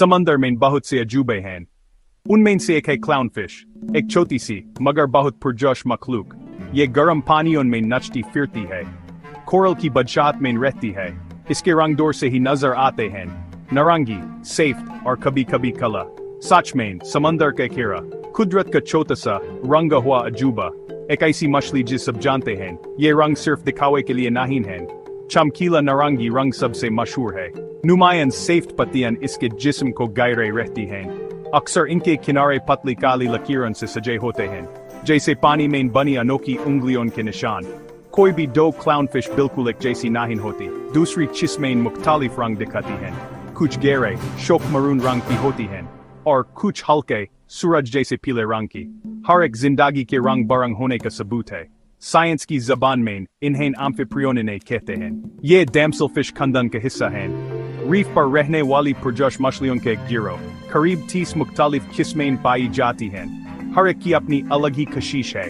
समंदर में बहुत से अजूबे हैं। उनमें से एक है क्लाउनफिश, एक छोटी सी मगर बहुत पुरजोश मखलूक। ये गर्म पानियों में नचती फिरती है, कोरल की बदशात में रहती है। इसके रंग दूर से ही नजर आते हैं, नारंगी, सफेद और कभी कभी काला। सच में समंदर का कीड़ा कुदरत का छोटा सा रंगा हुआ अजूबा, एक ऐसी मछली जिसे सब जानते हैं। ये रंग सिर्फ दिखावे के लिए नहीं है। चमकीला नारंगी रंग सबसे मशहूर है। नुमायान सफेद पत्तियां इसके जिस्म को घेरे रहती हैं। अक्सर इनके किनारे पतली काली लकीरों से सजे होते हैं, जैसे पानी में बनी अनोखी उंगलियों के निशान। कोई भी दो क्लाउनफिश बिल्कुल एक जैसी नहीं होती, दूसरी जिस्में मुख्तलिफ रंग दिखाती हैं। कुछ गहरे शोक मरून रंग की होती हैं और कुछ हल्के सूरज जैसे पीले रंग की। हर एक जिंदगी के रंग बरंग होने का सबूत है। साइंस की जबान में इन्हें एम्फिप्रियोनिने कहते हैं। ये डैमसेलफिश खानदान का हिस्सा हैं। रीफ पर रहने वाली पुरजोश मछलियों के एक गिरोह, करीब 30 मुख्तलिफ किस्में पाई जाती हैं। हर एक की अपनी अलग ही कशिश है।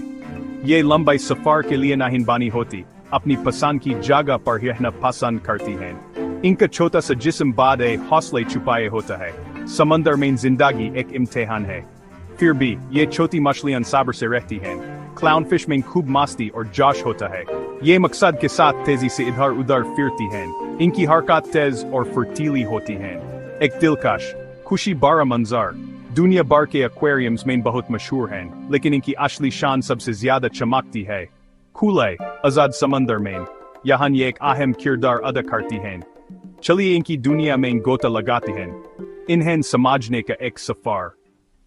ये लंबे सफर के लिए नहीं बनी होती, अपनी पसंद की जगह पर रहना पसंद करती हैं। इनका छोटा सा जिस्म बाद हौसले छुपाए होता है। समंदर में जिंदगी एक इम्तिहान है, फिर भी ये छोटी मछलियां सब्र से रहती हैं। क्लाउनफिश में खूब मस्ती और जोश होता है। ये मकसद के साथ तेजी से इधर उधर फिरती हैं। इनकी हरकत तेज और फुर्तीली होती हैं। एक दिलकश खुशी भरा मंजर दुनिया भर के एक्वेरियम्स में बहुत मशहूर हैं, लेकिन इनकी असली शान सबसे ज्यादा चमकती है खुले आजाद समंदर में। यहाँ ये एक अहम किरदार अदा करती हैं। चलिए इनकी दुनिया में गोता लगाते हैं, इन्हें समझने का एक सफर।